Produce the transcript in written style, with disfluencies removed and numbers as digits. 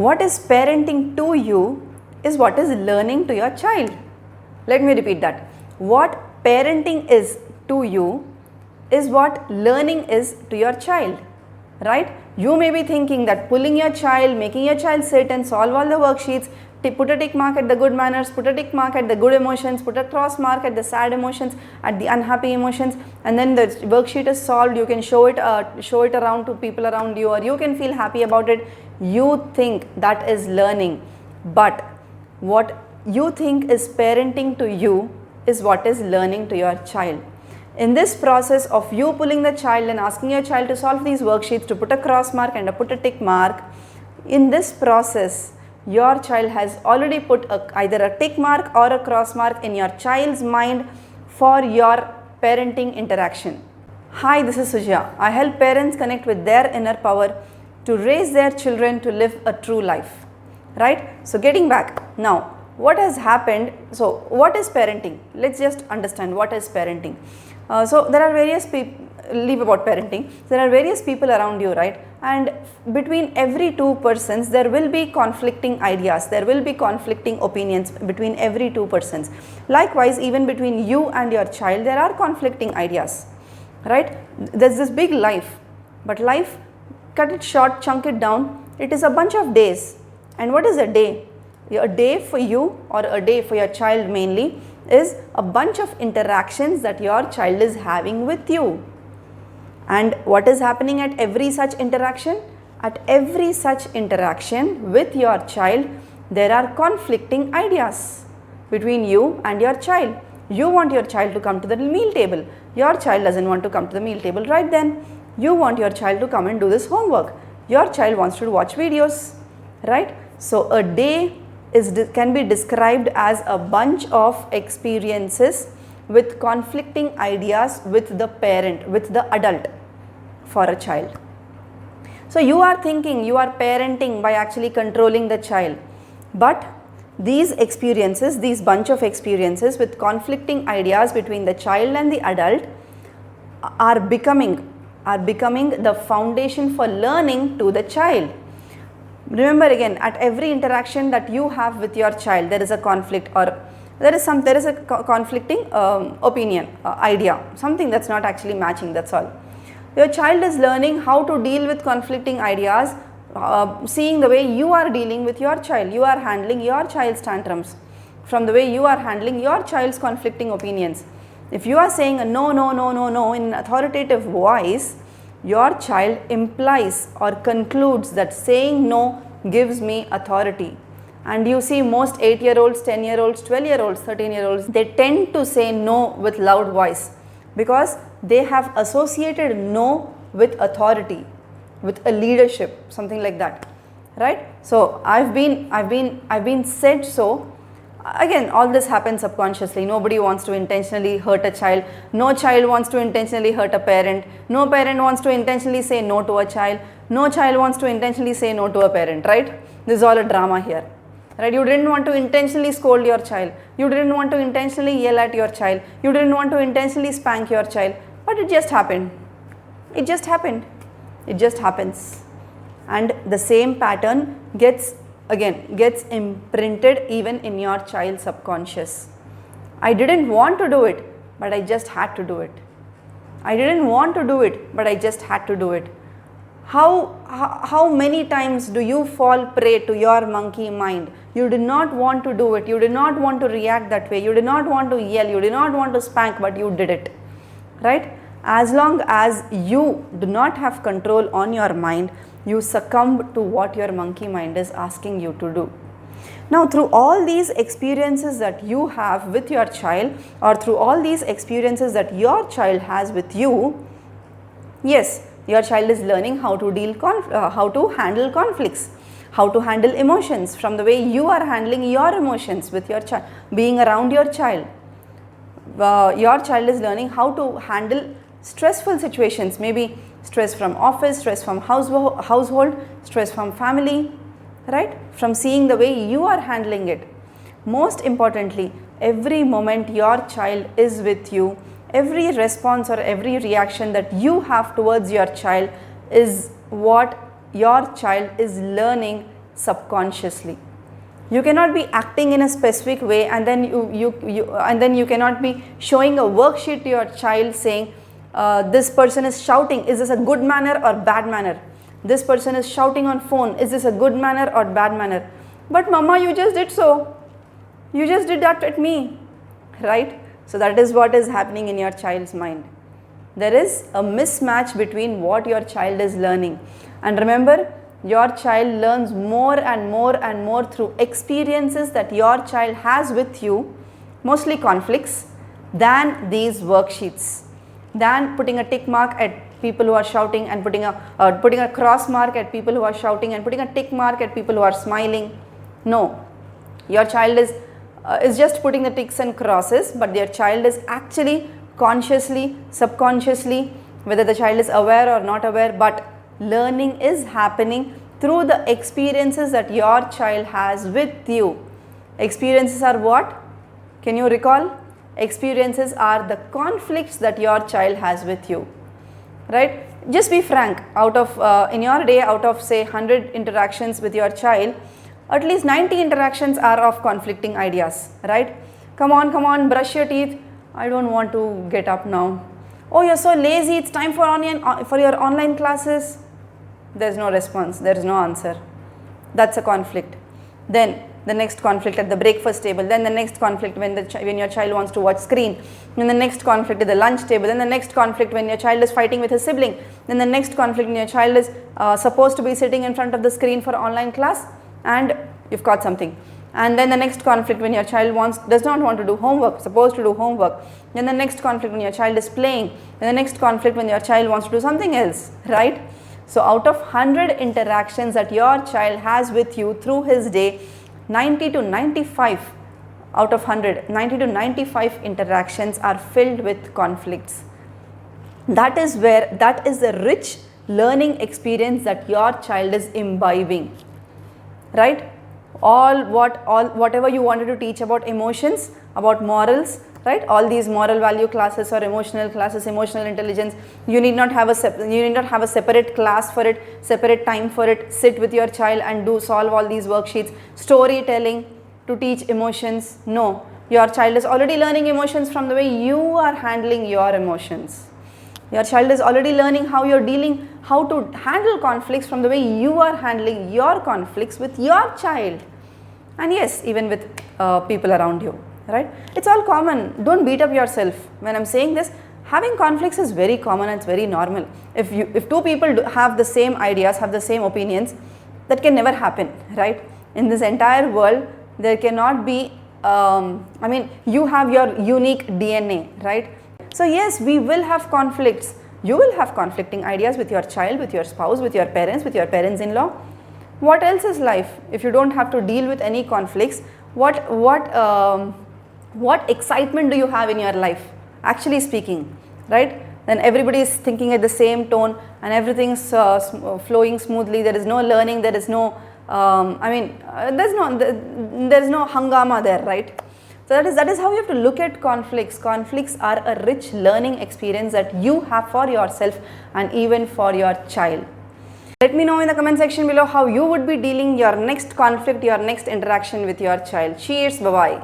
what is parenting to you is what is learning to your child. Let me repeat that. What parenting is to you is what learning is to your child, right? You may be thinking that pulling your child, making your child sit and solve all the worksheets, put a tick mark at the good manners, put a tick mark at the good emotions, put a cross mark at the sad emotions, at the unhappy emotions, and then the worksheet is solved. You can show it around to people around you, or you can feel happy about it. You think that is learning, but what you think is parenting to you is what is learning to your child. In this process of you pulling the child and asking your child to solve these worksheets, to put a cross mark and to put a tick mark, in this process your child has already put either a tick mark or a cross mark in your child's mind for your parenting interaction. Hi, this is Sujaya. I help parents connect with their inner power to raise their children to live a true life. Right? So getting back now, what has happened? So what is parenting? Let's just understand what is parenting. So there are various people, leave about parenting, there are various people around you, right? And between every two persons there will be conflicting ideas, there will be conflicting opinions between every two persons. Likewise, even between you and your child there are conflicting ideas, right? There's this big life, but life, cut it short, chunk it down, it is a bunch of days. And what is a day? A day for you or a day for your child mainly is a bunch of interactions that your child is having with you. And what is happening at every such interaction? At every such interaction with your child, there are conflicting ideas between you and your child. You want your child to come to the meal table. Your child doesn't want to come to the meal table right then. You want your child to come and do this homework. Your child wants to watch videos, right? So a day can be described as a bunch of experiences with conflicting ideas with the parent, with the adult for a child. So you are thinking you are parenting by actually controlling the child, but these experiences, these bunch of experiences with conflicting ideas between the child and the adult are becoming the foundation for learning to the child. Remember again, at every interaction that you have with your child, there is a conflict, or there is a conflicting opinion, idea, something that's not actually matching, that's all. Your child is learning how to deal with conflicting ideas, seeing the way you are dealing with your child. You are handling your child's tantrums from the way you are handling your child's conflicting opinions. If you are saying a no, no, no, no, no in an authoritative voice, your child implies or concludes that saying no gives me authority. And you see most 8-year-olds, 10-year-olds, 12-year-olds, 13-year-olds, they tend to say no with loud voice because they have associated no with authority, with a leadership, something like that, right? So I've been said so. Again, all this happens subconsciously. Nobody wants to intentionally hurt a child. No child wants to intentionally hurt a parent. No parent wants to intentionally say no to a child. No child wants to intentionally say no to a parent, right? This is all a drama here, right? You didn't want to intentionally scold your child. You didn't want to intentionally yell at your child. You didn't want to intentionally spank your child, but it just happened. It just happened. It just happens. And the same pattern gets imprinted even in your child's subconscious. I didn't want to do it, but I just had to do it. I didn't want to do it, but I just had to do it. How many times do you fall prey to your monkey mind? You did not want to do it. You did not want to react that way. You did not want to yell. You did not want to spank, but you did it, right? As long as you do not have control on your mind, you succumb to what your monkey mind is asking you to do. Now, through all these experiences that you have with your child, or through all these experiences that your child has with you, yes, your child is learning how to how to handle conflicts, how to handle emotions from the way you are handling your emotions with your child, being around your child. Your child is learning how to handle stressful situations, maybe stress from office, stress from household, stress from family, right? From seeing the way you are handling it. Most importantly, every moment your child is with you, every response or every reaction that you have towards your child is what your child is learning subconsciously. You cannot be acting in a specific way and then you cannot be showing a worksheet to your child saying, this person is shouting, is this a good manner or bad manner? This person is shouting on phone, is this a good manner or bad manner? But mama, you just did so. You just did that at me, right? So that is what is happening in your child's mind. There is a mismatch between what your child is learning. And remember, your child learns more and more and more through experiences that your child has with you, mostly conflicts, than these worksheets, than putting a tick mark at people who are shouting and putting a cross mark at people who are shouting and putting a tick mark at people who are smiling. No, your child is just putting the ticks and crosses, but your child is actually consciously, subconsciously, whether the child is aware or not aware, but learning is happening through the experiences that your child has with you. Experiences are what? Can you recall? Experiences are the conflicts that your child has with you, right? Just be frank, out of in your day, out of say 100 interactions with your child, at least 90 interactions are of conflicting ideas, right? Come on, brush your teeth. I don't want to get up now. Oh, you're so lazy, it's time for your online classes. There's no response, there is no answer. That's a conflict. Then the next conflict at the breakfast table, then the next conflict when your child wants to watch screen, then the next conflict at the lunch table, then the next conflict when your child is fighting with his sibling, then the next conflict when your child is supposed to be sitting in front of the screen for online class and you've caught something. And then the next conflict when your child does not want to do homework, supposed to do homework. Then the next conflict when your child is playing. Then the next conflict when your child wants to do something else, right? So out of 100 interactions that your child has with you through his day, 90 to 95 out of 100, 90 to 95 interactions are filled with conflicts. That is the rich learning experience that your child is imbibing, right? Whatever you wanted to teach about emotions, about morals, right? All these moral value classes or emotional classes, emotional intelligence, you need not have a separate class for it, separate time for it. Sit with your child and solve all these worksheets. Storytelling to teach emotions. No, your child is already learning emotions from the way you are handling your emotions. Your child is already learning how to handle conflicts from the way you are handling your conflicts with your child. And yes, even with people around you, right? It's all common. Don't beat up yourself. When I'm saying this, having conflicts is very common and it's very normal. If two people have the same ideas, have the same opinions, that can never happen, right? In this entire world, there cannot be, you have your unique DNA, right? So yes, we will have conflicts. You will have conflicting ideas with your child, with your spouse, with your parents-in-law. What else is life? If you don't have to deal with any conflicts, what excitement do you have in your life? Actually speaking, right? Then everybody is thinking at the same tone and everything's flowing smoothly. There is no learning. There is no, there's no hangama there, right? So that is how you have to look at conflicts. Conflicts are a rich learning experience that you have for yourself and even for your child. Let me know in the comment section below how you would be dealing your next conflict, your next interaction with your child. Cheers, bye-bye.